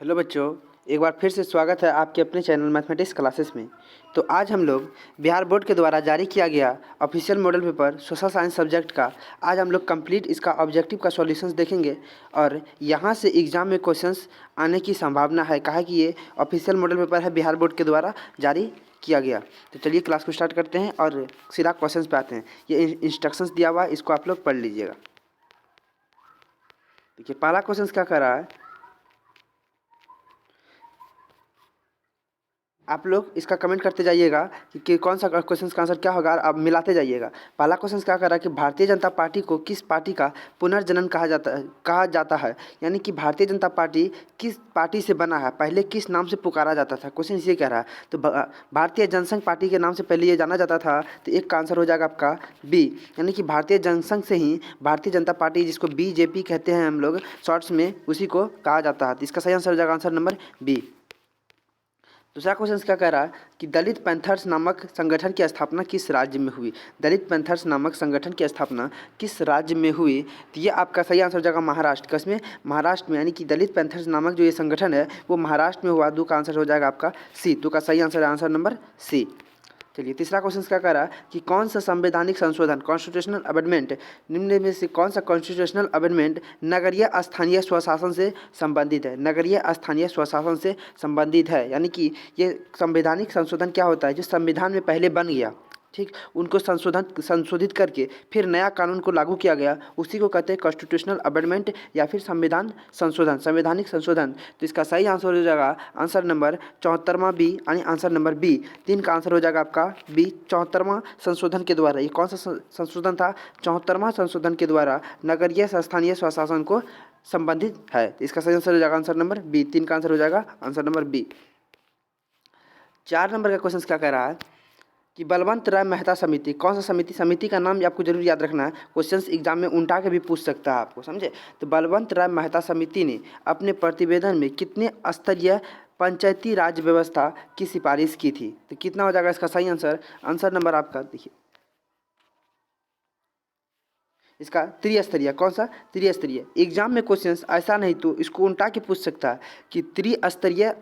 Hello बच्चों, एक बार फिर से स्वागत है आपके अपने चैनल मैथमेटिक्स क्लासेस में। तो आज हम लोग बिहार बोर्ड के द्वारा जारी किया गया official model paper social science subject का आज हम लोग कंप्लीट इसका ऑब्जेक्टिव का सॉल्यूशंस देखेंगे और यहाँ से एग्ज़ाम में क्वेश्चंस आने की संभावना है। कहा कि ये ऑफिशियल मॉडल पेपर है, बिहार बोर्ड के द्वारा जारी किया गया। तो चलिए क्लास को स्टार्ट करते हैं और सीधा क्वेश्चन पे आते हैं। ये इंस्ट्रक्शंस दिया हुआ है, इसको आप लोग पढ़ लीजिएगा। देखिए पहला क्वेश्चन क्या कर रहा है, आप लोग इसका कमेंट करते जाइएगा कि कौन सा क्वेश्चन का आंसर क्या होगा, आप मिलाते जाइएगा। पहला क्वेश्चन क्या कर रहा है कि भारतीय जनता पार्टी को किस पार्टी का पुनर्जनन कहा जाता है। यानी कि भारतीय जनता पार्टी किस पार्टी से बना है, पहले किस नाम से पुकारा जाता था। क्वेश्चन ये कह रहा है। तो भारतीय जनसंघ पार्टी के नाम से पहले ये जाना जाता था, तो एक का आंसर हो जाएगा आपका बी। यानी कि भारतीय जनसंघ से ही भारतीय जनता पार्टी, जिसको बीजेपी कहते हैं हम लोग शॉर्ट्स में, उसी को कहा जाता है। तो इसका सही आंसर हो जाएगा आंसर नंबर बी। दूसरा क्वेश्चन क्या कह रहा है कि दलित पैंथर्स नामक संगठन की स्थापना किस राज्य में हुई। दलित पैंथर्स नामक संगठन की स्थापना किस राज्य में हुई। तो ये आपका सही आंसर हो जाएगा महाराष्ट्र। किसमें? महाराष्ट्र में। यानी कि दलित पैंथर्स नामक जो ये संगठन है वो महाराष्ट्र में हुआ। दो का आंसर हो जाएगा आपका सी। दो का सही आंसर है आंसर नंबर सी। चलिए तीसरा क्वेश्चन क्या कह रहा है कि कौन सा संवैधानिक संशोधन कॉन्स्टिट्यूशनल अमेंडमेंट निम्न में से कौन सा कॉन्स्टिट्यूशनल अमेंडमेंट नगरीय स्थानीय स्वशासन से संबंधित है। नगरीय स्थानीय स्वशासन से संबंधित है। यानी कि ये संवैधानिक संशोधन क्या होता है, जो संविधान में पहले बन गया, ठीक, उनको संशोधित करके फिर नया कानून को लागू किया गया, उसी को कहते हैं कॉन्स्टिट्यूशनल अमेंडमेंट या फिर संविधान संशोधन, संवैधानिक संशोधन। तो इसका सही आंसर हो जाएगा आंसर नंबर 74वां बी, यानी आंसर नंबर बी। तीन का आंसर हो जाएगा आपका बी। 74वां संशोधन के द्वारा, ये कौन सा संशोधन था? 74वां संशोधन के द्वारा नगरीय स्थानीय स्वशासन को संबंधित है। इसका सही आंसर हो जाएगा आंसर नंबर बी। तीन का आंसर हो जाएगा आंसर नंबर बी। 4 नंबर का क्वेश्चन क्या कह रहा है कि बलवंत राय मेहता समिति, कौन सा समिति? समिति का नाम आपको जरूर याद रखना है, क्वेश्चंस एग्जाम में उल्टा के भी पूछ सकता है आपको, समझे। तो बलवंत राय मेहता समिति ने अपने प्रतिवेदन में कितने स्तरीय पंचायती राज व्यवस्था की सिफारिश की थी। तो कितना हो जाएगा इसका सही आंसर? आंसर नंबर आपका देखिए इसका त्रिस्तरीय। कौन सा? त्रिस्तरीय। एग्जाम में क्वेश्चंस ऐसा नहीं तो इसको उल्टा के पूछ सकता है कि त्रिस्तरीय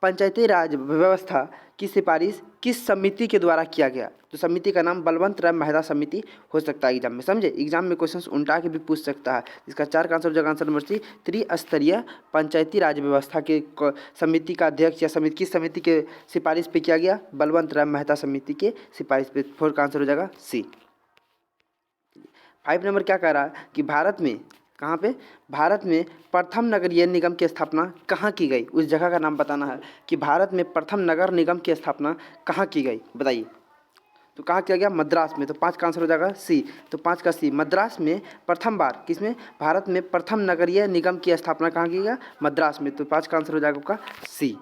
पंचायती राज व्यवस्था की सिफारिश किस समिति के द्वारा किया गया। तो समिति का नाम बलवंत राय मेहता समिति हो सकता है एग्जाम में, समझे। एग्जाम में क्वेश्चंस उल्टा के भी पूछ सकता है। इसका 4 का आंसर हो जाएगा आंसर नंबर सी। त्रिस्तरीय पंचायती राज व्यवस्था के समिति का अध्यक्ष या समिति किस समिति के सिफारिश पे किया गया? बलवंत राय मेहता समिति के सिफारिश पे। 4 का आंसर हो जाएगा सी। 5 नंबर क्या कह रहा है कि भारत में, कहाँ पे? भारत में प्रथम नगरीय निगम की स्थापना कहाँ की गई। उस जगह का नाम बताना है कि भारत में प्रथम नगर निगम की स्थापना कहाँ की गई, बताइए। तो कहाँ किया गया? मद्रास में। तो 5 का आंसर हो जाएगा सी। तो 5 का सी, मद्रास में प्रथम बार, किसमें? भारत में प्रथम नगरीय निगम की स्थापना कहाँ की गया? मद्रास में। तो 5 का आंसर हो जाएगा आपका सी।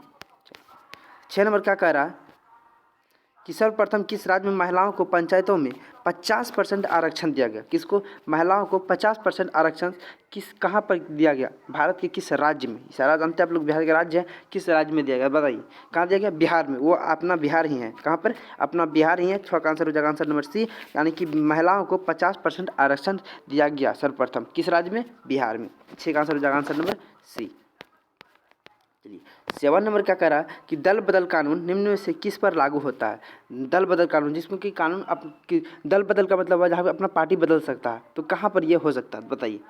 6 नंबर क्या कह रहा है कि सर्वप्रथम किस राज्य में महिलाओं को पंचायतों में 50% आरक्षण दिया गया। किसको? महिलाओं को 50% आरक्षण कहाँ पर दिया गया? भारत के किस राज्य में? सारा जानते हैं आप लोग, बिहार के राज्य है, किस राज्य में दिया गया बताइए। कहाँ दिया गया? बिहार में। वो अपना बिहार ही है। कहाँ पर? अपना बिहार ही है। 6 का आंसर हो जाएगा आंसर नंबर सी। यानी कि महिलाओं को 50% आरक्षण दिया गया सर्वप्रथम किस राज्य में? बिहार में। 6 का आंसर हो जाएगा आंसर नंबर सी। चलिए 7 नंबर क्या कह रहा है कि दल बदल कानून निम्न में से किस पर लागू होता है। दल बदल कानून, जिसमें कि कानून दल बदल का मतलब है जहाँ पे अपना पार्टी बदल सकता है। तो कहाँ पर ये हो सकता है बताइए।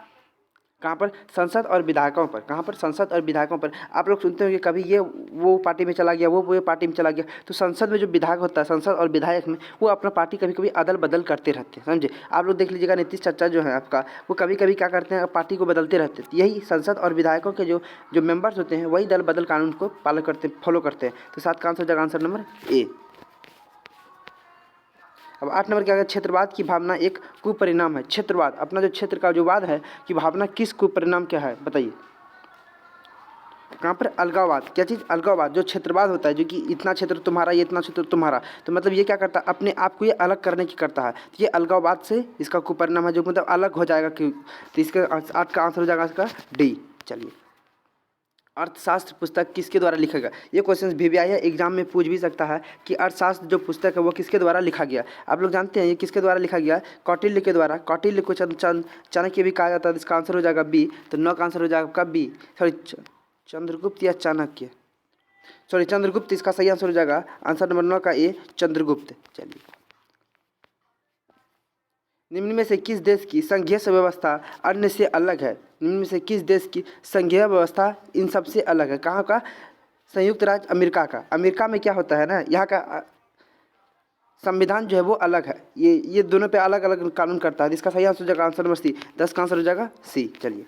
कहाँ पर? संसद और विधायकों पर। कहाँ पर? संसद और विधायकों पर। आप लोग सुनते होंगे कभी ये वो पार्टी में चला गया, वो पार्टी में चला गया। तो संसद में जो विधायक होता है, संसद और विधायक में, वो अपना पार्टी कभी कभी अदल बदल करते रहते हैं, समझे। आप लोग देख लीजिएगा नीतीश चाचा जो है आपका, वो कभी कभी क्या करते हैं, पार्टी को बदलते रहते हैं। यही संसद और विधायकों के जो जो मेंबर्स होते हैं वही दल बदल कानून को फॉलो करते हैं। तो 7 का आंसर हो जाएगा आंसर नंबर ए। अब 8 नंबर क्या है? क्षेत्रवाद की भावना एक कुपरिणाम है। क्षेत्रवाद, अपना जो क्षेत्र का जो वाद है कि भावना किस कुपरिणाम क्या है बताइए। कहाँ पर? अलगाववाद। क्या चीज़? अलगाववाद। जो क्षेत्रवाद होता है, जो कि इतना क्षेत्र तुम्हारा, ये इतना क्षेत्र तुम्हारा, तो मतलब ये क्या करता है? अपने आप को ये अलग करने की करता है। तो ये अलगाववाद से इसका कुपरिणाम है, जो मतलब अलग हो जाएगा। क्यों? तो इसका 8 का आंसर हो जाएगा इसका डी। चलिए अर्थशास्त्र पुस्तक किसके द्वारा लिखा गया? ये क्वेश्चन भी आया है, एग्जाम में पूछ भी सकता है कि अर्थशास्त्र जो पुस्तक है वो किसके द्वारा लिखा गया। आप लोग जानते हैं ये किसके द्वारा लिखा गया? कौटिल्य के द्वारा। कौटिल्य को चाणक्य भी कहा जाता है। इसका आंसर हो जाएगा बी। तो 9 का आंसर हो जाएगा आपका बी, सॉरी चंद्रगुप्त या चाणक्य, सॉरी चंद्रगुप्त इसका सही आंसर हो जाएगा। आंसर नंबर 9 का ए चंद्रगुप्त। चलिए, निम्न में से किस देश की संघीय व्यवस्था अन्य से अलग है? निम्न में से किस देश की संघीय व्यवस्था इन सबसे अलग है? कहाँ का? संयुक्त राज्य अमेरिका का। अमेरिका में क्या होता है ना, यहाँ का संविधान जो है वो अलग है। ये दोनों पे अलग अलग कानून करता है। इसका सही आंसर हो जाएगा आंसर नंबर सी। 10 का आंसर हो जाएगा सी। चलिए,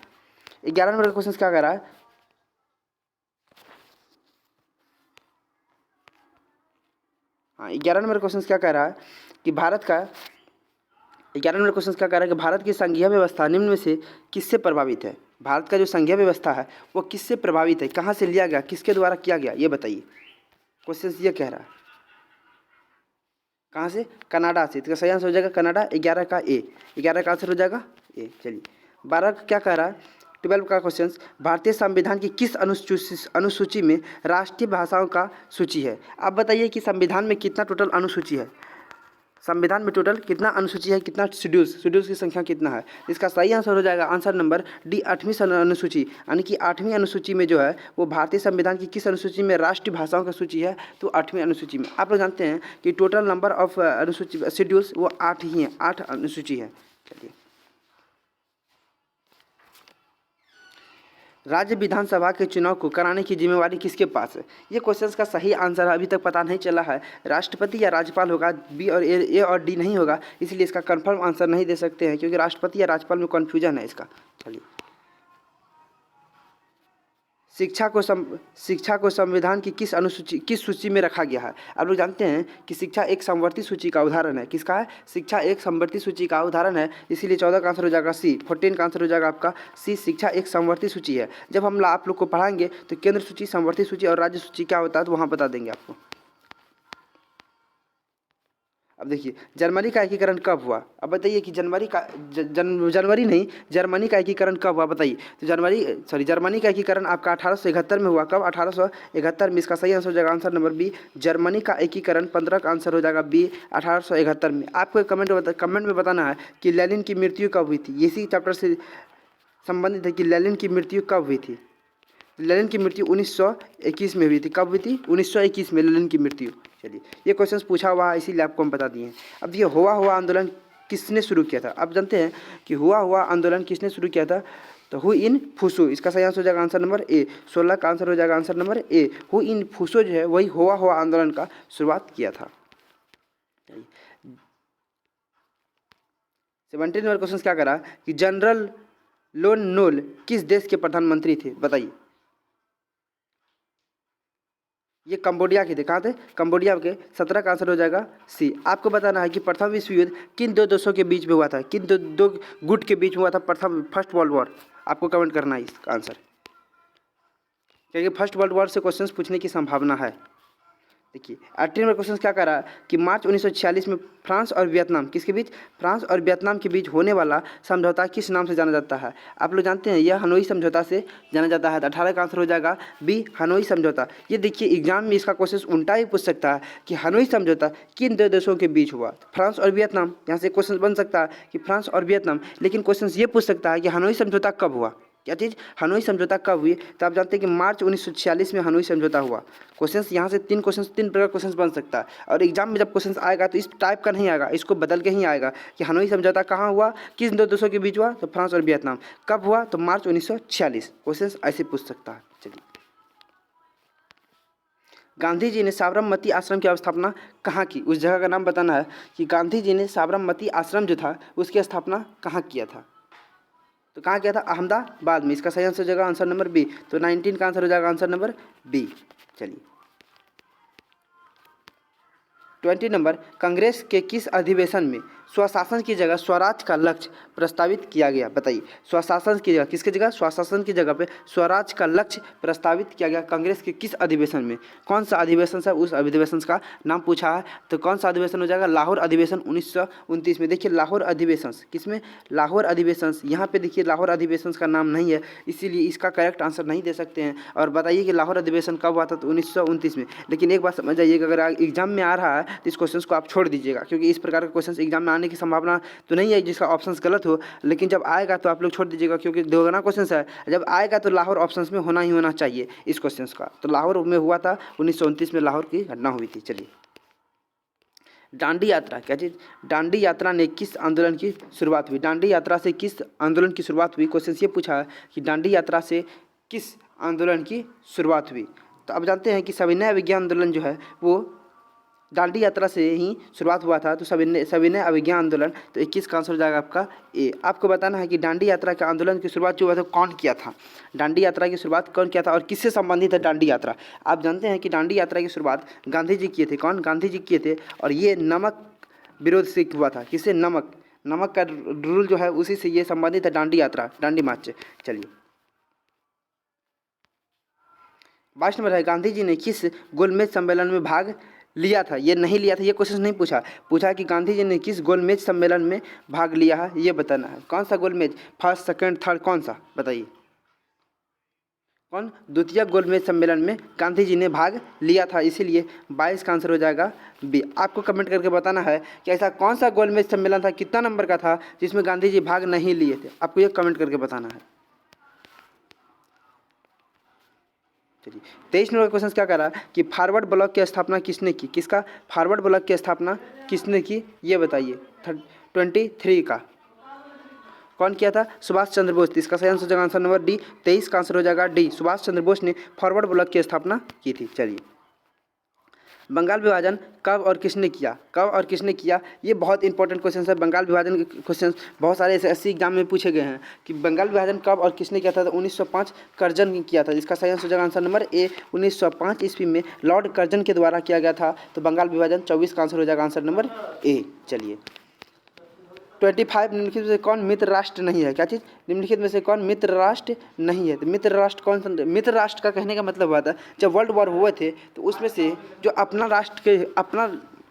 11 नंबर का क्वेश्चन क्या कह रहा है? हाँ, 11 नंबर क्वेश्चन क्या कह रहा है कि भारत का 11 नंबर क्वेश्चन क्या कह रहा है कि भारत की संघीय व्यवस्था निम्न में से किससे प्रभावित है? भारत का जो संघीय व्यवस्था है वो किससे प्रभावित है? कहाँ से लिया गया, किसके द्वारा किया गया, ये बताइए। क्वेश्चन ये कह रहा है कहाँ से? कनाडा से। इसका सही आंसर हो जाएगा कनाडा। 11 का ए, 11 का आंसर हो जाएगा ए। चलिए, 12 का क्या कह रहा है? 12 का क्वेश्चन, भारतीय संविधान की किस अनुसूची में राष्ट्रीय भाषाओं का सूची है? आप बताइए कि संविधान में कितना टोटल अनुसूची है? संविधान में टोटल कितना अनुसूची है, कितना शेड्यूल्स की संख्या कितना है? इसका सही आंसर हो जाएगा आंसर नंबर डी 8वीं अनुसूची, यानी कि 8वीं अनुसूची में जो है वो भारतीय संविधान की किस अनुसूची में राष्ट्रीय भाषाओं की सूची है? तो 8वीं अनुसूची में। आप लोग जानते हैं कि टोटल नंबर ऑफ अनुसूची शेड्यूल्स वो 8 ही हैं, 8 अनुसूची है। चलिए, राज्य विधानसभा के चुनाव को कराने की जिम्मेवारी किसके पास है? ये क्वेश्चन का सही आंसर अभी तक पता नहीं चला है। राष्ट्रपति या राज्यपाल होगा, बी और ए और डी नहीं होगा, इसलिए इसका कंफर्म आंसर नहीं दे सकते हैं क्योंकि राष्ट्रपति या राज्यपाल में कन्फ्यूजन है इसका। चलिए, शिक्षा को संविधान की किस सूची में रखा गया है? आप लोग जानते हैं कि शिक्षा एक समवर्ती सूची का उदाहरण है। किसका है? शिक्षा एक समवर्ती सूची का उदाहरण है, इसीलिए 14 का आंसर हो जाएगा सी। 14 का आंसर हो जाएगा आपका सी। शिक्षा एक समवर्ती सूची है। जब हम आप लोग को पढ़ाएंगे तो केंद्र सूची, समवर्ती सूची और राज्य सूची क्या होता है तो वहाँ बता देंगे आपको। अब देखिए, जर्मनी का एकीकरण कब हुआ? अब बताइए कि जर्मनी का एकीकरण कब हुआ बताइए। तो जर्मनी का एकीकरण आपका 1871 में हुआ। कब? 1871 में। इसका सही आंसर हो जाएगा आंसर नंबर बी। जर्मनी का एकीकरण 15 का आंसर हो जाएगा बी, 1871 में। आपको कमेंट में बताना है कि लेनिन की मृत्यु कब हुई थी। इसी चैप्टर से संबंधित है कि लेनिन की मृत्यु कब हुई थी। लेनिन की मृत्यु 1921 में हुई थी। कब हुई थी? 1921 में लेनिन की मृत्यु। चलिए, ये क्वेश्चन पूछा हुआ है इसीलिए आपको हम बता दिए। अब ये हुआ आंदोलन किसने शुरू किया था? आप जानते हैं कि हुआ आंदोलन किसने शुरू किया था? तो हु इन फुसो। इसका सही आंसर हो जाएगा आंसर नंबर ए। 16 का आंसर हो जाएगा आंसर नंबर ए। हु इन फुसो जो है वही हुआ आंदोलन का शुरुआत किया था। 17 नंबर क्वेश्चन क्या करा कि जनरल लोन नोल किस देश के प्रधानमंत्री थे? बताइए। ये कंबोडिया के थे। कहाँ थे? कंबोडिया के। 17 का आंसर हो जाएगा सी। आपको बताना है कि प्रथम विश्व युद्ध किन दो देशों के बीच में हुआ था, किन दो गुट के बीच में हुआ था फर्स्ट वर्ल्ड वॉर। आपको कमेंट करना है इसका आंसर, क्योंकि फर्स्ट वर्ल्ड वॉर से क्वेश्चन पूछने की संभावना है। देखिए, 18 नंबर क्वेश्चन क्या कर रहा है कि मार्च 1946 में फ्रांस और वियतनाम किसके बीच? फ्रांस और वियतनाम के बीच होने वाला समझौता किस नाम से जाना जाता है? आप लोग जानते हैं यह हनोई समझौता से जाना जाता है। 18 का आंसर हो जाएगा बी, हनोई समझौता। ये देखिए, एग्जाम में इसका क्वेश्चन उल्टा ही पूछ सकता है कि हनोई समझौता किन दो देशों के बीच हुआ? फ्रांस और वियतनाम। यहाँ से क्वेश्चन बन सकता है कि फ्रांस और वियतनाम, लेकिन क्वेश्चन ये पूछ सकता है कि हनोई समझौता कब हुआ। क्या चीज़? हनोई समझौता कब हुई? तो आप जानते हैं कि मार्च 1946 में हनोई समझौता हुआ। क्वेश्चन यहाँ से तीन प्रकार क्वेश्चन बन सकता है, और एग्जाम में जब क्वेश्चन आएगा तो इस टाइप का नहीं आएगा, इसको बदल के ही आएगा कि हनोई समझौता कहाँ हुआ, किस दो देशों के बीच हुआ? तो फ्रांस और वियतनाम। कब हुआ? तो मार्च 1946। क्वेश्चन ऐसे पूछ सकता है। चलिए, गांधी जी ने साबरमती आश्रम की स्थापना कहाँ की? उस जगह का नाम बताना है कि गांधी जी ने साबरमती आश्रम जो था उसकी स्थापना कहाँ किया था। तो कहाँ किया था? अहमदाबाद में। इसका सही आंसर हो जाएगा आंसर नंबर बी। तो 19 का आंसर हो जाएगा आंसर नंबर बी। चलिए, 20 नंबर, कांग्रेस के किस अधिवेशन में स्वशासन की जगह स्वराज का लक्ष्य प्रस्तावित किया गया? बताइए। स्वशासन की जगह किसकी जगह? स्वशासन की जगह पे स्वराज का लक्ष्य प्रस्तावित किया गया कांग्रेस के किस अधिवेशन में? कौन सा अधिवेशन है? उस अधिवेशन का नाम पूछा है, तो कौन सा अधिवेशन हो जाएगा? लाहौर अधिवेशन 1929 में। देखिए, लाहौर अधिवेशन किसमें? लाहौर अधिवेशन। यहाँ पे देखिए, लाहौर अधिवेशन का नाम नहीं है, इसीलिए इसका करेक्ट आंसर नहीं दे सकते हैं। और बताइए कि लाहौर अधिवेशन कब हुआ था? तो 1929 में। लेकिन एक बात समझ जाइएगा, अगर एग्जाम में आ रहा है तो इस क्वेश्चन को आप छोड़ दीजिएगा, क्योंकि इस प्रकार के क्वेश्चन एग्जाम में आने की संभावना तो नहीं है जिसका ऑप्शन गलत हो, लेकिन जब आएगा तो आप लोग छोड़ दीजिएगा, क्योंकि दोगुना क्वेश्चन है। जब आएगा तो लाहौर ऑप्शन में होना ही होना चाहिए इस क्वेश्चन का। तो लाहौर में हुआ था 1929 में लाहौर की घटना हुई थी। चलिए, दांडी यात्रा क्या चीज़, दांडी यात्रा ने किस आंदोलन की शुरुआत हुई? दांडी यात्रा से किस आंदोलन की शुरुआत हुई? क्वेश्चन ये पूछा है कि दांडी यात्रा से किस आंदोलन की शुरुआत हुई। तो अब जानते हैं कि सविनय अवज्ञा आंदोलन जो है वो दांडी यात्रा से ही शुरुआत हुआ था। तो सविनय अवज्ञा आंदोलन, तो 21 का आंसर हो जाएगा आपका ए। आपको बताना है कि दांडी यात्रा के आंदोलन की शुरुआत जो हुआ था कौन किया था, दांडी यात्रा की शुरुआत कौन किया था और किससे संबंधित है दांडी यात्रा। आप जानते हैं कि दांडी यात्रा की शुरुआत गांधी जी किए थे। कौन? गांधी जी किए थे। और ये नमक विरोध से हुआ था। किससे? नमक का रूल जो है उसी से ये संबंधित है दांडी यात्रा, दांडी मार्च। चलिए, 22 नंबर है, गांधी जी ने किस गोलमेज सम्मेलन में भाग लिया था? ये नहीं लिया था, ये क्वेश्चन नहीं पूछा कि गांधी जी ने किस गोलमेज सम्मेलन में भाग लिया है, ये बताना है। कौन सा गोलमेज? फर्स्ट, सेकंड, थर्ड, कौन सा बताइए? कौन? द्वितीय गोलमेज सम्मेलन में गांधी जी ने भाग लिया था, इसीलिए 22 का आंसर हो जाएगा बी। आपको कमेंट करके बताना है कि ऐसा कौन सा गोलमेज सम्मेलन था, कितना नंबर का था, जिसमें गांधी जी भाग नहीं लिए थे। आपको ये कमेंट करके बताना है। चलिए, 23 नंबर क्वेश्चन क्या कह रहा है कि फॉरवर्ड ब्लॉक की स्थापना किसने की? किसका फॉरवर्ड ब्लॉक की स्थापना किसने की, ये बताइए। 23 का कौन किया था? सुभाष चंद्र बोस। इसका सही आंसर हो जाएगा आंसर नंबर डी। 23 का आंसर हो जाएगा डी, सुभाष चंद्र बोस ने फॉरवर्ड ब्लॉक की स्थापना की थी। चलिए, बंगाल विभाजन कब और किसने किया? कब और किसने किया, ये बहुत इंपॉर्टेंट क्वेश्चन है। बंगाल विभाजन के क्वेश्चन बहुत सारे ऐसे एग्जाम में पूछे गए हैं कि बंगाल विभाजन कब और किसने किया था। तो 1905 कर्जन ने किया था। इसका सही आंसर हो जाएगा आंसर नंबर ए। 1905 ईस्वी में लॉर्ड कर्जन के द्वारा किया गया था। तो बंगाल विभाजन 24 का आंसर हो जाएगा आंसर नंबर ए। चलिए, 25 निम्नलिखित में से कौन मित्र राष्ट्र नहीं है? क्या चीज़? निम्नलिखित में से कौन मित्र राष्ट्र नहीं है? तो मित्र राष्ट्र कौन सा? मित्र राष्ट्र का कहने का मतलब हुआ था जब वर्ल्ड वॉर हुए थे तो उसमें से जो अपना राष्ट्र के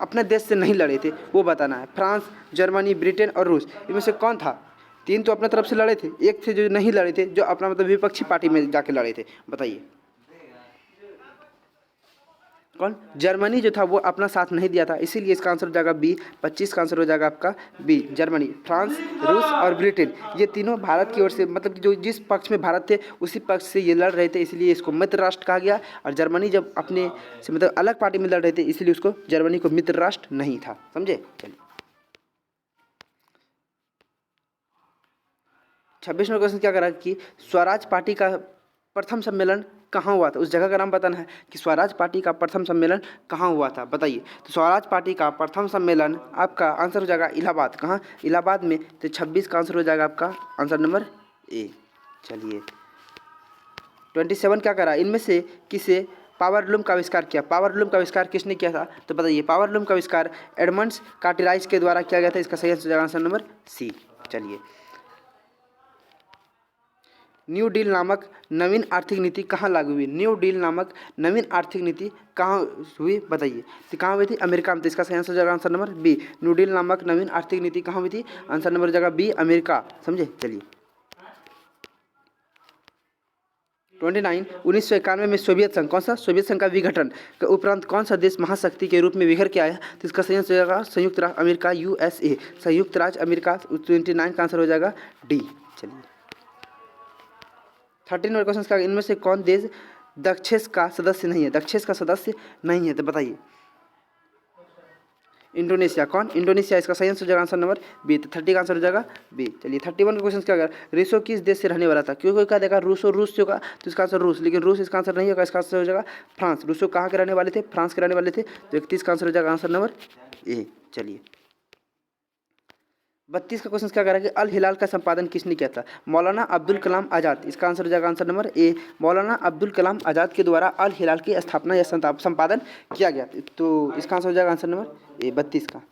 अपने देश से नहीं लड़े थे वो बताना है। फ्रांस, जर्मनी, ब्रिटेन और रूस, इनमें से कौन था? 3 तो अपने तरफ से लड़े थे, एक थे जो नहीं लड़े थे, जो अपना मतलब विपक्षी पार्टी में जाके लड़े थे। बताइए कौन? जर्मनी जो था वो अपना साथ नहीं दिया था, इसीलिए इसका आंसर हो जाएगा बी। 25 का आंसर हो जाएगा आपका बी। जर्मनी, फ्रांस, रूस और ब्रिटेन, ये तीनों भारत की ओर से मतलब जो जिस पक्ष में भारत थे उसी पक्ष से ये लड़ रहे थे, इसलिए इसको मित्र राष्ट्र कहा गया। और जर्मनी जब अपने से मतलब अलग पार्टी में लड़ रहे थे, इसलिए उसको जर्मनी को मित्र राष्ट्र नहीं था। समझे? चलिए, 26वां क्वेश्चन क्या करा कि स्वराज पार्टी का प्रथम सम्मेलन कहाँ हुआ था? उस जगह का नाम बताना है कि स्वराज पार्टी का प्रथम सम्मेलन कहाँ हुआ था। बताइए। तो स्वराज पार्टी का प्रथम सम्मेलन आपका आंसर हो जाएगा इलाहाबाद। कहाँ? इलाहाबाद में। तो 26 का आंसर हो जाएगा आपका आंसर नंबर ए। चलिए, 27 क्या करा? इनमें से किसे पावर लूम का आविष्कार किया? पावर लूम का आविष्कार किसने किया था? तो बताइए। पावर लूम का आविष्कार एडमंड्स कार्टेराइज के द्वारा किया गया था। इसका सही आंसर हो जाएगा आंसर नंबर सी। चलिए, न्यू डील नामक नवीन आर्थिक नीति कहाँ लागू हुई? न्यू डील नामक नवीन आर्थिक नीति कहाँ हुई? बताइए। तो कहाँ हुई थी? अमेरिका में। तो इसका सही आंसर हो जाएगा answer number B. New deal नामक नवीन आर्थिक नीति कहाँ हुई थी? आंसर नंबर हो जाएगा बी, अमेरिका। समझे? चलिए, 29 1991 में सोवियत संघ, कौन सा? सोवियत संघ का विघटन के उपरांत कौन सा देश महाशक्ति के रूप में बिखर के आया? तो इसका सही आंसर हो जाएगा संयुक्त राज्य अमेरिका, यूएसए। संयुक्त राज्य अमेरिका। 29 का आंसर हो जाएगा डी। चलिए, 13 नंबर क्वेश्चन का इनमें से कौन देश दक्षेस का सदस्य नहीं है? दक्षेस का सदस्य नहीं है, तो बताइए। इंडोनेशिया। कौन? इंडोनेशिया। इसका सही आंसर हो जाएगा आंसर नंबर बी। तो 30 का आंसर हो जाएगा बी। चलिए, 31 का क्वेश्चन क्या होगा? रूसो किस देश से रहने वाला था? क्योंकि क्या देखा? रूसो, रूस होगा तो इसका आंसर रूस, लेकिन रूस इसका आंसर नहीं होगा। इसका आंसर हो जाएगा फ्रांस। रूसो कहाँ के रहने वाले थे? फ्रांस के रहने वाले थे। तो 31 का आंसर हो जाएगा आंसर नंबर ए। चलिए, 32 का क्वेश्चन क्या कह रहा है कि अल हिलाल का संपादन किसने किया था? मौलाना अब्दुल कलाम आज़ाद। इसका आंसर हो जाएगा आंसर नंबर ए। मौलाना अब्दुल कलाम आज़ाद के द्वारा अल हिलाल की स्थापना या संपादन किया गया। तो इसका आंसर हो जाएगा आंसर नंबर ए, 32 का।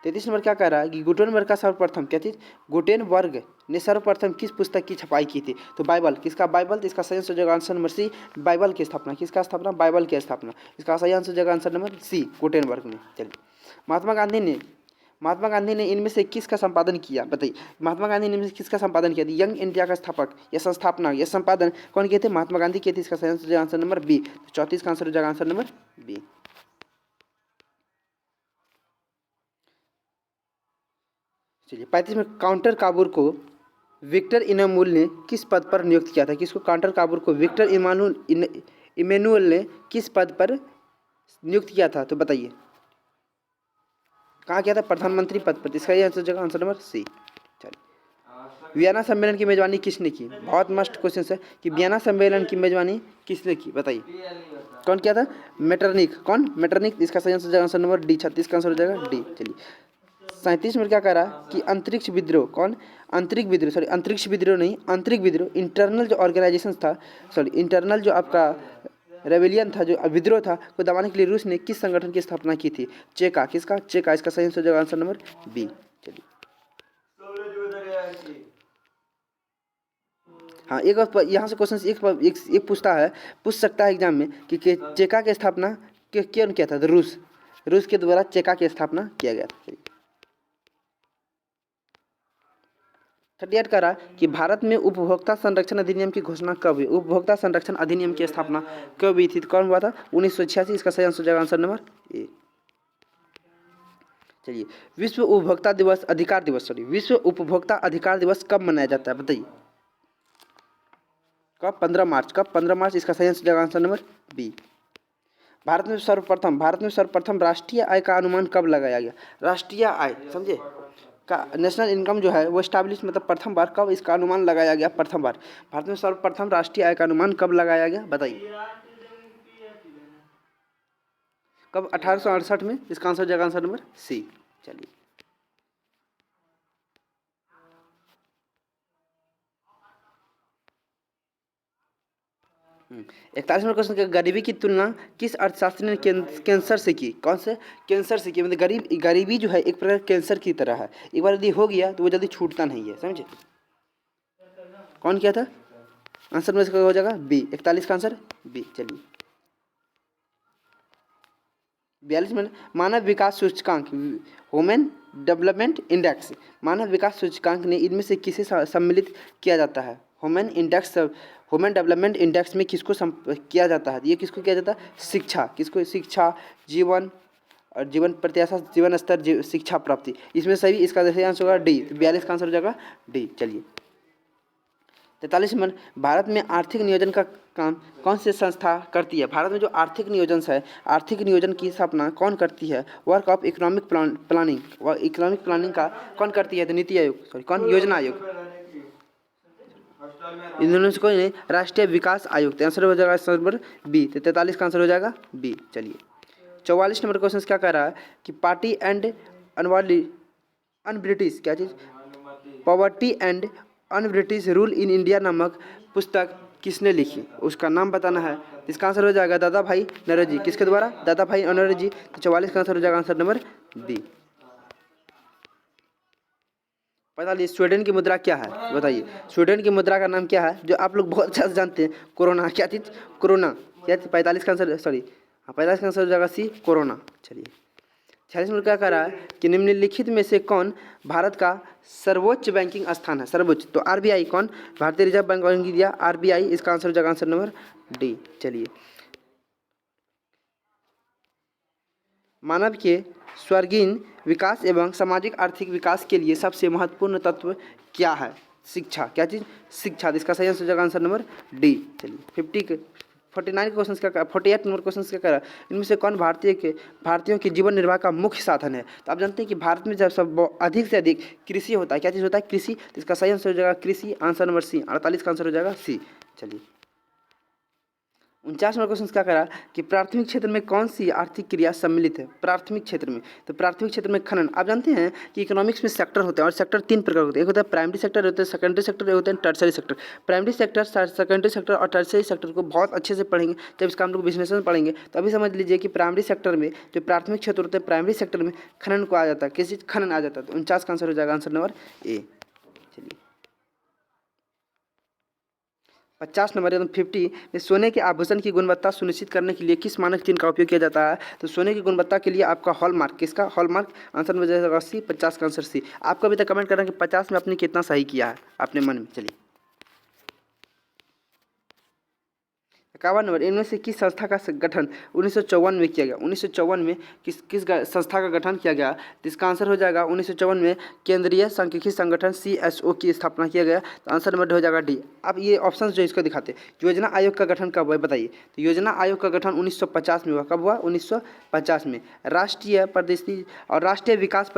33 नंबर क्या कह रहा है कि गुटेनबर्ग का सर्वप्रथम, क्या चीज़? गुटेनबर्ग ने सर्वप्रथम किस पुस्तक की छपाई की थी? तो बाइबल। किसका? बाइबल। तो इसका सही आंसर हो जाएगा आंसर नंबर सी, बाइबल की स्थापना। किसका स्थापना? बाइबल की स्थापना। इसका सही आंसर हो जाएगा आंसर नंबर सी, गुटेनबर्ग ने। चलिए, महात्मा गांधी ने इनमें से किसका संपादन किया? बताइए। महात्मा गांधी ने इनमें से किसका संपादन किया? यंग इंडिया का स्थापक या संस्थापना या संपादन कौन किए थे? महात्मा गांधी किए थे। इसका सही आंसर हो जाएगा आंसर नंबर बी। 34 का आंसर हो जाएगा आंसर नंबर बी। चलिए 35 में काउंटर काबूर को विक्टर इनामुल ने किस पद पर नियुक्त किया था? किसको? काउंटर काबूर को विक्टर इमानुएल ने किस पद पर नियुक्त किया था? तो बताइए कहाँ किया था? प्रधानमंत्री पद पर। इसका ये आंसर जगह आंसर नंबर सी। चलिए वियना सम्मेलन की मेजबानी किसने की? बहुत मस्त क्वेश्चन है कि वियना सम्मेलन की मेजबानी किसने की? बताइए कौन किया था? मेटरनिक। कौन? मेटरनिक। इसका सही आंसर जगह आंसर नंबर डी। 36 का आंसर हो जाएगा डी। चलिए 37 में क्या कह रहा है कि अंतरिक्ष विद्रोह। कौन? अंतरिक्ष विद्रोह, सॉरी अंतरिक्ष विद्रोह नहीं, अंतरिक्ष विद्रोह इंटरनल जो ऑर्गेनाइजेशन था, सॉरी इंटरनल जो आपका रेवेलियन था, जो विद्रोह था, को दबाने के लिए रूस ने किस संगठन की स्थापना की थी? चेका। किसका? चेका। इसका सही आंसर जगह आंसर नंबर बी। चलिए हाँ एक बार यहाँ से क्वेश्चन एक पूछता है, पूछ सकता है एग्जाम में कि चेका की स्थापना क्यों किया था? तो रूस के द्वारा चेका की स्थापना किया गया था। 38 कह रहा कि भारत में उपभोक्ता संरक्षण अधिनियम की घोषणा कब हुई? उपभोक्ता संरक्षण अधिनियम की स्थापना कब हुई थी? तो कौन हुआ था? 1986। इसका सही आंसर जगह आंसर नंबर ए। चलिए विश्व उपभोक्ता दिवस अधिकार दिवस, सॉरी विश्व उपभोक्ता अधिकार दिवस कब मनाया जाता है? बताइए कब? 15 मार्च। कब? 15 मार्च। इसका सही आंसर जगह आंसर नंबर बी। भारत में सर्वप्रथम राष्ट्रीय आय का अनुमान कब लगाया गया? राष्ट्रीय आय समझे का नेशनल इनकम जो है वो स्टैब्लिश, मतलब प्रथम बार कब इसका अनुमान लगाया गया? प्रथम बार भारत में सर्वप्रथम राष्ट्रीय आय का अनुमान कब लगाया गया? बताइए कब? 1868 में। इसका आंसर जगह आंसर नंबर सी। चलिए 41 नंबर क्वेश्चन, गरीबी की तुलना किस अर्थशास्त्री ने कैंसर से की? कौन से? कैंसर से की। मतलब गरीबी जो है एक प्रकार कैंसर की तरह है, एक बार यदि हो गया तो वो जल्दी छूटता नहीं है, समझे? कौन किया था? आंसर में इसका हो जाएगा बी। 41 का आंसर बी। चलिए 42 में मानव विकास सूचकांक, ह्यूमन डेवलपमेंट इंडेक्स, मानव विकास सूचकांक ने इनमें से किसे सम्मिलित किया जाता है? ह्यूमन डेवलपमेंट इंडेक्स में किसको किया जाता है? ये किसको किया जाता है? शिक्षा। किसको? शिक्षा, जीवन और जीवन प्रत्याशा, जीवन स्तर, शिक्षा प्राप्ति, इसमें सही इसका सही आंसर होगा डी। 42 का आंसर हो जाएगा डी। चलिए 43 में भारत में आर्थिक नियोजन का काम कौन सी संस्था करती है? भारत में जो आर्थिक नियोजन है, आर्थिक नियोजन की स्थापना कौन करती है? वर्क ऑफ इकोनॉमिक प्लानिंग, व इकोनॉमिक प्लानिंग का कौन करती है? तो नीति आयोग, सॉरी कौन? योजना आयोग। इन दोनों से कोई नहीं, राष्ट्रीय विकास आयोग। आंसर हो जाएगा आंसर नंबर बी। 43 का आंसर हो जाएगा बी। चलिए 44 नंबर क्वेश्चन क्या कह रहा है कि पार्टी एंड अन ब्रिटिश, क्या चीज? Poverty and un British rule in India नामक पुस्तक किसने लिखी? उसका नाम बताना है। इसका आंसर हो जाएगा दादा भाई नौरोजी। किसके द्वारा? दादा भाई नौरोजी। तो 44 का आंसर हो जाएगा आंसर नंबर बी। 45 स्वीडन की मुद्रा क्या है? बताइए स्वीडन की मुद्रा का नाम क्या है, जो आप लोग बहुत अच्छा से जानते हैं? कोरोना। क्या चीज? कोरोना। क्या चीज? 45 का आंसर, सॉरी हाँ 45 का आंसर हो जाएगा सी, कोरोना। चलिए 46 में क्या कह रहा है कि निम्नलिखित में से कौन भारत का सर्वोच्च बैंकिंग स्थान है? सर्वोच्च तो आरबीआई। कौन? भारतीय reserve bank of India, RBI. इसका आंसर हो जाएगा आंसर नंबर डी। चलिए मानव के सर्वांगीण विकास एवं सामाजिक आर्थिक विकास के लिए सबसे महत्वपूर्ण तत्व क्या है? शिक्षा। क्या चीज़? शिक्षा। इसका सही आंसर हो जाएगा आंसर नंबर डी। चलिए 49 क्वेश्चन क्या 48 नंबर क्वेश्चन क्या करा, इनमें से कौन भारतीयों के जीवन निर्वाह का मुख्य साधन है? तो आप जानते हैं कि भारत में जब सब अधिक से अधिक कृषि होता है। क्या चीज़ होता है? कृषि। तो इसका सही आंसर हो जाएगा कृषि। Answer number C. 48 का आंसर हो जाएगा सी। चलिए 49 नंबर क्वेश्चन क्या करा कि प्राथमिक क्षेत्र में कौन सी आर्थिक क्रिया सम्मिलित है? प्राथमिक क्षेत्र में, तो प्राथमिक क्षेत्र में खनन। आप जानते हैं कि इकोनॉमिक्स में सेक्टर होते हैं और सेक्टर 3 प्रकार होते हैं। एक होता है प्राइमरी सेक्टर, होता है सेकेंडरी सेक्टर, होते हैं tertiary sector. Primary sector, secondary sector और टर्सरी सेक्टर को बहुत अच्छे से पढ़ेंगे जब इसका हम लोग विश्लेषण पढ़ेंगे। तो अभी समझ लीजिए कि प्राइमरी सेक्टर में जो प्राथमिक क्षेत्र होते हैं, प्राइमरी सेक्टर में खनन को आ जाता है। किस चीज़? खनन आ जाता है। तो 49 का आंसर हो जाएगा आंसर नंबर ए। चलिए 50 नंबर एकदम 50 में सोने के आभूषण की गुणवत्ता सुनिश्चित करने के लिए किस मानक चिन्ह का उपयोग किया जाता है? तो सोने की गुणवत्ता के लिए आपका हॉलमार्क। किसका? हॉलमार्क। आंसर में जाएगा सी। 50 का आंसर सी। आपको अभी तक कमेंट करना कि 50 में आपने कितना सही किया है अपने मन में। चलिए 51 नंबर, इनमें से किस संस्था का गठन 1954 में किया गया? 1954 में किस संस्था का गठन किया गया? तो इसका आंसर हो जाएगा 1954 में केंद्रीय सांख्यिकी संगठन CSO की स्थापना किया गया। तो आंसर नंबर हो जाएगा डी। अब ये ऑप्शन जो इसको दिखाते हैं, योजना आयोग का गठन कब हुआ बताइए? तो योजना आयोग का गठन 1950 में हुआ। कब हुआ? 1950 में। राष्ट्रीय प्रदेशी और राष्ट्रीय विकास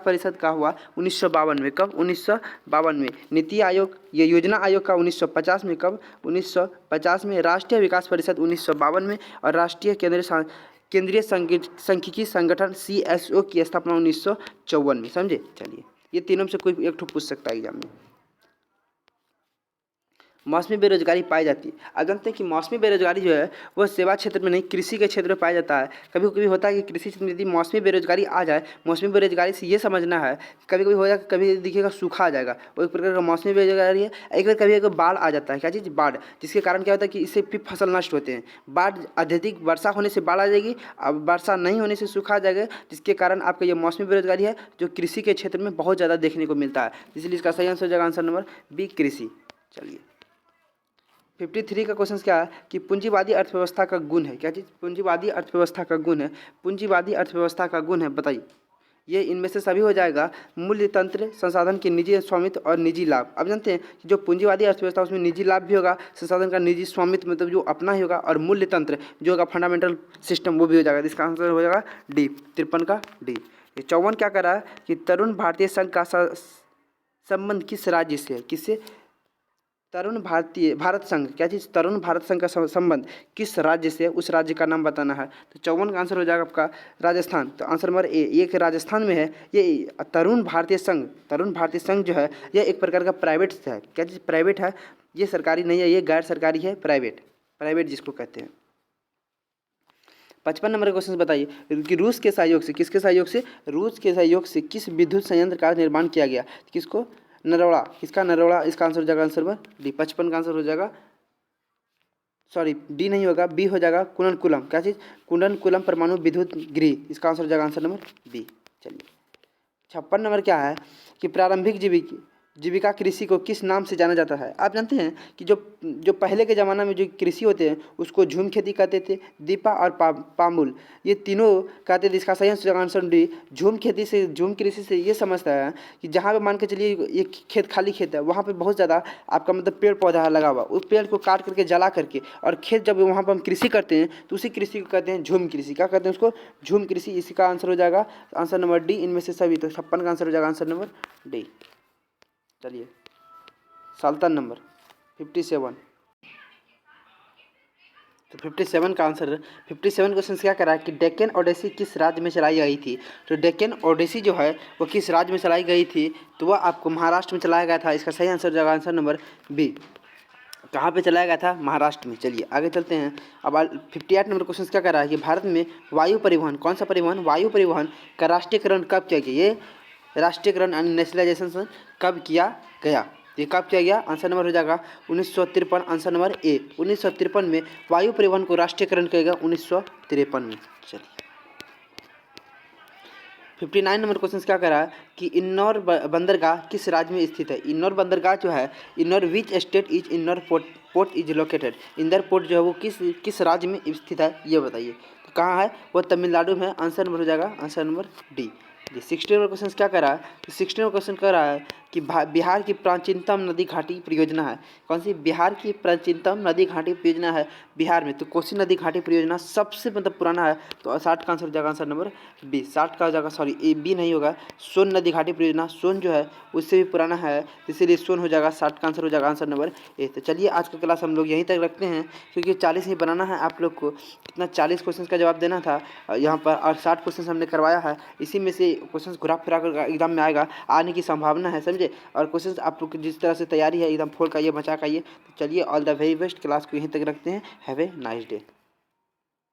परिषद का हुआ 1952 में। कब? 1952 में। नीति आयोग, ये योजना आयोग का 1950 में। कब? 1950 में। राष्ट्रीय विकास परिषद 1952 में। और राष्ट्रीय केंद्रीय सांख्यिकी संगठन CSO की स्थापना 1954 में। समझे? चलिए, ये तीनों में से कोई एक ठो पूछ सकता है एग्जाम में। मौसमी बेरोजगारी पाई जाती है। आप जानते हैं कि मौसमी बेरोजगारी जो है वो सेवा क्षेत्र में नहीं, कृषि के क्षेत्र में पाया जाता है। कभी कभी होता है कि कृषि क्षेत्र में यदि मौसमी बेरोजगारी आ जाए, मौसमी बेरोजगारी से ये समझना है, कभी कभी हो जाएगा, कभी दिखेगा सूखा आ जाएगा, वो एक प्रकार का मौसमी बेरोजगारी है। एक बार कभी बाढ़ आ जाता है। क्या चीज़? बाढ़। जिसके कारण क्या होता है कि इससे फिर फसल नष्ट होते हैं। बाढ़, अत्यधिक वर्षा होने से बाढ़ आ जाएगी, अब वर्षा नहीं होने से सूखा आ जाएगा, जिसके कारण आपका ये मौसमी बेरोजगारी है जो कृषि के क्षेत्र में बहुत ज़्यादा देखने को मिलता है। इसलिए इसका सही आंसर हो जाएगा आंसर नंबर बी, कृषि। चलिए, 53 का क्वेश्चन क्या है कि पूंजीवादी अर्थव्यवस्था का गुण है? क्या चीज़? पूंजीवादी अर्थव्यवस्था का गुण है। पूंजीवादी अर्थव्यवस्था का गुण है बताइए। ये इनमें से सभी हो जाएगा। मूल्य तंत्र, संसाधन के निजी स्वामित्व और निजी लाभ। अब जानते हैं कि जो पूंजीवादी अर्थव्यवस्था उसमें निजी लाभ भी होगा, संसाधन का निजी स्वामित्व मतलब जो अपना ही होगा, और मूल्य तंत्र जो होगा फंडामेंटल सिस्टम वो भी हो जाएगा। इसका आंसर हो जाएगा डी, 53 का डी। 54 क्या कर रहा है कि तरुण भारतीय संघ का संबंध किस राज्य से है? किससे? भारत संघ। क्या चीज़? तरुण भारत संघ का संबंध किस राज्य से? उस राज्य का नाम बताना है। तो 54 का आंसर हो जाएगा आपका राजस्थान। तो आंसर नंबर ए, ये राजस्थान में है। ये तरुण भारतीय संघ जो है ये एक प्रकार का प्राइवेट है। क्या चीज़? प्राइवेट है। ये सरकारी नहीं है, ये गैर सरकारी है, प्राइवेट जिसको कहते हैं। 55 नंबर का क्वेश्चन बताइए कि रूस के सहयोग से, किसके सहयोग से? रूस के सहयोग से किस विद्युत संयंत्र का निर्माण किया गया? किसको? नरोड़ा। किसका? नरोड़ा। इसका आंसर हो जाएगा आंसर नंबर डी। 55 का आंसर हो जाएगा, सॉरी डी नहीं होगा, बी हो जाएगा, कुंडनकुलम। क्या चीज़? कुंडनकुलम परमाणु विद्युत गृह। इसका आंसर हो जाएगा आंसर नंबर बी। चलिए, 56 नंबर क्या है कि प्रारंभिक जीविका कृषि को किस नाम से जाना जाता है? आप जानते हैं कि जो पहले के ज़माना में जो कृषि होते हैं उसको झूम खेती कहते थे, दीपा और पामुल, ये तीनों कहते थे। इसका सही आंसर डी, झूम खेती से, झूम कृषि से ये समझता है कि जहाँ पे मान के चलिए ये खेत, खाली खेत है, वहाँ पे बहुत ज़्यादा आपका मतलब पेड़ पौधा लगा हुआ, उस पेड़ को काट करके जला करके, और खेत जब वहाँ पर हम कृषि करते हैं तो उसी कृषि को कहते हैं झूम कृषि। क्या कहते हैं उसको? झूम कृषि। इसी का आंसर हो जाएगा आंसर नंबर डी, इनमें से सभी। तो 56 का आंसर हो जाएगा आंसर नंबर डी। चलिए, साल्तन नंबर 57। तो 57 का आंसर, 57 क्वेश्चन क्या करा है कि डेक्कन ओडेसी किस राज्य में चलाई गई थी? तो डेक्कन ओडेसी जो है वो किस राज्य में चलाई गई थी? तो वह आपको महाराष्ट्र में चलाया गया था। इसका सही आंसर हो जाएगा आंसर नंबर बी। कहाँ पे चलाया गया था? महाराष्ट्र में। चलिए आगे चलते हैं। अब 58 नंबर क्वेश्चन क्या कर रहा है कि भारत में वायु परिवहन, कौन सा परिवहन? वायु परिवहन का राष्ट्रीयकरण कब किया गया? ये राष्ट्रीयकरण यानी नेशनलाइजेशन कब किया गया? ये कब किया गया? आंसर नंबर हो जाएगा 1953। आंसर नंबर ए, 1953 में वायु परिवहन को राष्ट्रीयकरण किया गया, 1953 में। चलिए, 59 नंबर क्वेश्चन क्या कह रहा है कि इन्नौर बंदरगाह किस राज्य में स्थित है? इन्नौर बंदरगाह जो है, Ennore which state is Ennore port is located? Indore port जो है वो किस राज्य में स्थित है ये बताइए। तो कहाँ है वो? तमिलनाडु में। आंसर नंबर हो जाएगा answer number D. 60 number question क्या कर रहा है? 60 नंबर क्वेश्चन कह रहा है कि बिहार की प्राचीनतम नदी घाटी परियोजना है। कौन सी? बिहार की प्राचीनतम नदी घाटी परियोजना है बिहार में। तो कोसी नदी घाटी परियोजना सबसे मतलब पुराना है। तो 60 का आंसर हो जाएगा आंसर नंबर बी। 60 का हो जाएगा, सॉरी ए बी नहीं होगा, सोन नदी घाटी परियोजना, सोन जो है उससे भी पुराना है, इसीलिए सोन हो जाएगा। 60 का आंसर हो जाएगा आंसर नंबर ए। तो चलिए आज का क्लास हम लोग यहीं तक रखते हैं, क्योंकि 40 ही बनाना है आप लोग को। कितना? 40 क्वेश्चन का जवाब देना था यहाँ पर, और 60 क्वेश्चन हमने करवाया है। इसी में से क्वेश्चन घुरा फिरा कर एग्जाम में आएगा, आने की संभावना है, समझे। और क्वेश्चन आप लोग जिस तरह से तैयारी है एकदम फोड़ का ये बचा का ये। तो चलिए, all the very best. Class को यहीं तक रखते हैं। Have a nice day.